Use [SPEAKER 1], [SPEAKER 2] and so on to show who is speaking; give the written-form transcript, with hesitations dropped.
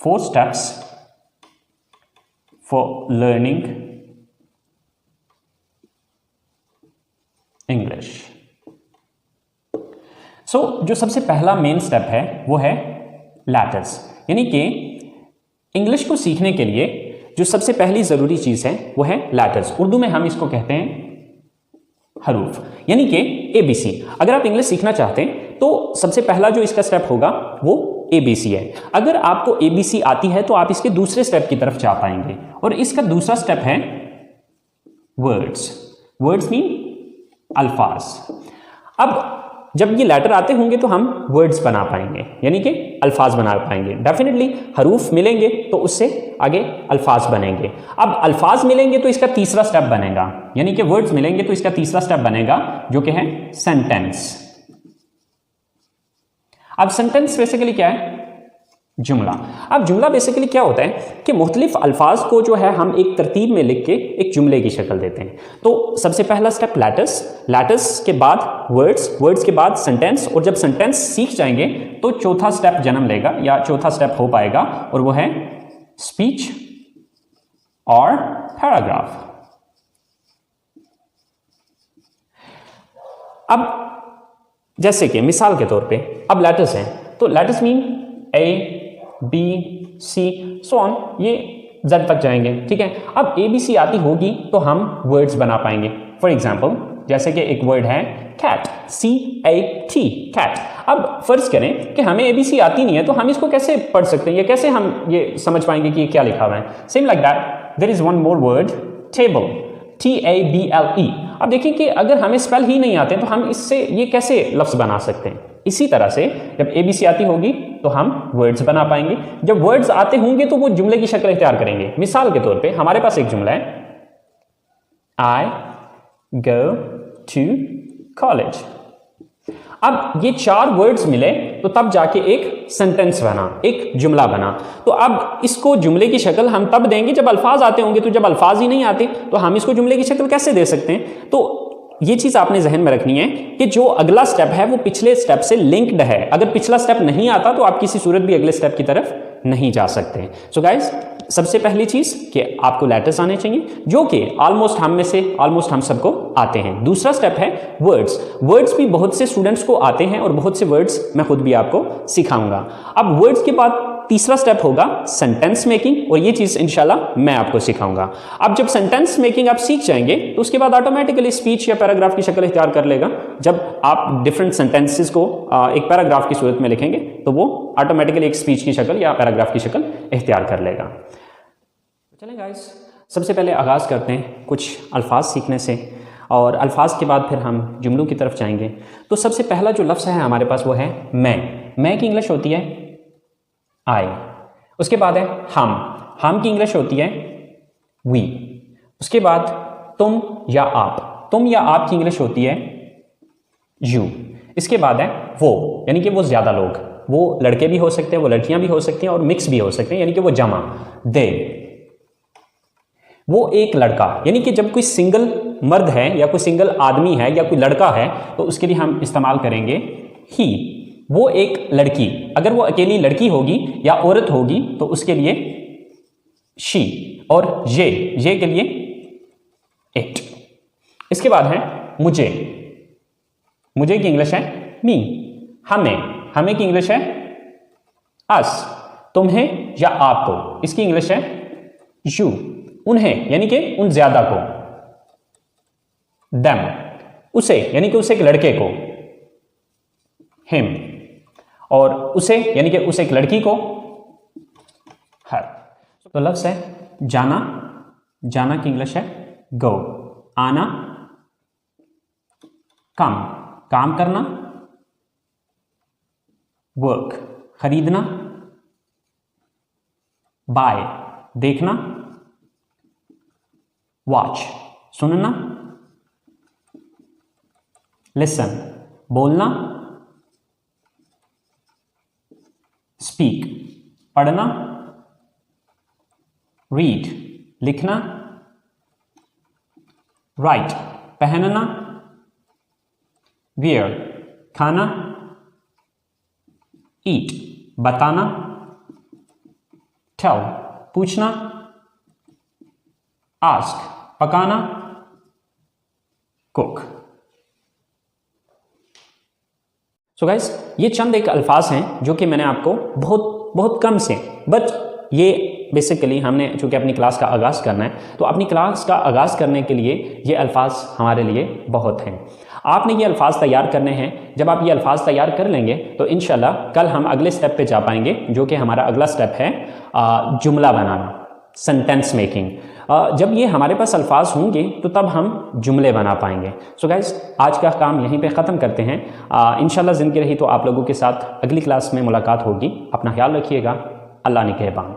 [SPEAKER 1] 4 steps for learning English. जो सबसे पहला मेन स्टेप है वो है लैटर्स, यानी कि इंग्लिश को सीखने के लिए जो सबसे पहली ज़रूरी चीज़ है वो है लैटर्स। उर्दू में हम इसको कहते हैं हरूफ, यानी कि ABC। अगर आप इंग्लिश सीखना चाहते हैं तो सबसे पहला जो इसका स्टेप होगा वो ABC है। अगर आपको ABC आती है तो आप इसके दूसरे स्टेप की तरफ जा पाएंगे, और इसका दूसरा स्टेप है वर्ड्स। वर्ड्स मीन अल्फाज। अब जब ये लेटर आते होंगे तो हम वर्ड्स बना पाएंगे, यानी कि अल्फाज बना पाएंगे। डेफिनेटली हरूफ मिलेंगे तो उससे आगे अल्फाज बनेंगे। अब अल्फाज मिलेंगे तो इसका तीसरा स्टेप बनेगा, यानी कि वर्ड्स मिलेंगे तो इसका तीसरा स्टेप बनेगा जो कि है सेंटेंस। अब सेंटेंस बेसिकली क्या है? जुमला। अब जुमला बेसिकली क्या होता है कि मुख्तलिफ अल्फाज को जो है हम एक तरतीब में लिख के एक जुमले की शक्ल देते हैं। तो सबसे पहला स्टेप लैटर्स, लैटर्स के बाद वर्ड्स, वर्ड्स के बाद सेंटेंस, और जब सेंटेंस सीख जाएंगे तो चौथा स्टेप जन्म लेगा या चौथा स्टेप हो पाएगा, और वो है स्पीच और पैराग्राफ। अब जैसे कि मिसाल के तौर पे अब लेटर्स हैं, तो letters mean A, B, C, so on, ये Z तक जाएंगे, ठीक है। अब ABC आती होगी तो हम वर्ड्स बना पाएंगे। फॉर एग्जाम्पल जैसे कि एक वर्ड है कैट, CAT, कैट। अब फर्ज करें कि हमें ABC आती नहीं है तो हम इसको कैसे पढ़ सकते हैं, या कैसे हम ये समझ पाएंगे कि ये क्या लिखा हुआ है? Same like that there is one more word, table, TABLE। अब देखिए कि अगर हमें स्पेल ही नहीं आते तो हम इससे ये कैसे लफ्ज़ बना सकते हैं? इसी तरह से जब ABC आती होगी तो हम वर्ड्स बना पाएंगे। जब वर्ड्स आते होंगे तो वो जुमले की शक्ल इख्तियार करेंगे। मिसाल के तौर पे हमारे पास एक जुमला है, I go to college। अब ये 4 वर्ड्स मिले तो तब जाके एक सेंटेंस बना, एक जुमला बना। तो अब इसको जुमले की शक्ल हम तब देंगे जब अल्फाज आते होंगे। तो जब अल्फाज ही नहीं आते तो हम इसको जुमले की शक्ल कैसे दे सकते हैं? तो ये चीज आपने जहन में रखनी है कि जो अगला स्टेप है वो पिछले स्टेप से लिंक्ड है। अगर पिछला स्टेप नहीं आता तो आप किसी सूरत भी अगले स्टेप की तरफ नहीं जा सकते। सो गाइज, सबसे पहली चीज कि आपको लेटर्स आने चाहिए, जो कि ऑलमोस्ट हम सबको आते हैं। दूसरा स्टेप है वर्ड्स। वर्ड्स भी बहुत से स्टूडेंट्स को आते हैं और बहुत से वर्ड्स मैं खुद भी आपको सिखाऊंगा। अब वर्ड्स के बाद तीसरा स्टेप होगा सेंटेंस मेकिंग, और ये चीज इंशाल्लाह मैं आपको सिखाऊंगा। अब जब सेंटेंस मेकिंग आप सीख जाएंगे तो उसके बाद ऑटोमेटिकली स्पीच या पैराग्राफ की शक्ल इख्तियार कर लेगा। जब आप डिफरेंट सेंटेंसेस को एक पैराग्राफ की सूरत में लिखेंगे तो वो ऑटोमेटिकली एक स्पीच की शक्ल या पैराग्राफ की शक्ल इख्तियार कर लेगा। चलें गाइस, सबसे पहले आगाज़ करते हैं कुछ अल्फाज सीखने से, और अल्फाज के बाद फिर हम जुमलों की तरफ जाएंगे। तो सबसे पहला जो लफ्ज़ है हमारे पास वो है मैं की इंग्लिश होती है I। उसके बाद है हम की इंग्लिश होती है we। उसके बाद तुम या आप की इंग्लिश होती है you। इसके बाद है वो, यानी कि वो ज्यादा लोग, वो लड़के भी हो सकते हैं, वो लड़कियां भी हो सकती हैं, और मिक्स भी हो सकते हैं, यानी कि वो जमा, दे। वो एक लड़का, यानी कि जब कोई सिंगल मर्द है या कोई सिंगल आदमी है या कोई लड़का है तो उसके लिए हम इस्तेमाल करेंगे ही। वो एक लड़की, अगर वो अकेली लड़की होगी या औरत होगी तो उसके लिए शी, और ये के लिए इट। इसके बाद है मुझे की इंग्लिश है मी। हमें की इंग्लिश है अस। तुम्हें या आपको, इसकी इंग्लिश है यू। उन्हें, यानी कि उन ज्यादा को, देम। उसे, यानी कि उसे एक लड़के को, हिम। और उसे, यानी कि उसे एक लड़की को, हर। तो लफ्ज़ है जाना की इंग्लिश है गो। आना काम करना, वर्क खरीदना, बाय देखना, वॉच सुनना, लिसन बोलना, स्पीक पढ़ना, रीड लिखना, राइट पहनना, वियर खाना, ईट बताना, टेल पूछना, आस्क पकाना, कुक। सो गाइस, ये चंद एक अल्फाज हैं जो कि मैंने आपको बहुत कम से, बट ये बेसिकली हमने चूंकि अपनी क्लास का आगाज़ करना है, तो अपनी क्लास का आगाज़ करने के लिए ये अल्फाज हमारे लिए बहुत हैं। आपने ये अल्फाज तैयार करने हैं। जब आप ये अल्फाज तैयार कर लेंगे तो इंशाल्लाह कल हम अगले स्टेप पे जा पाएंगे, जो कि हमारा अगला स्टेप है जुमला बनाना, सेंटेंस मेकिंग। जब ये हमारे पास अल्फाज होंगे तो तब हम जुमले बना पाएंगे। सो गाइस, आज का काम यहीं पे ख़त्म करते हैं। इंशाल्लाह ज़िंदगी रही तो आप लोगों के साथ अगली क्लास में मुलाकात होगी। अपना ख्याल रखिएगा। अल्लाह निगहबान।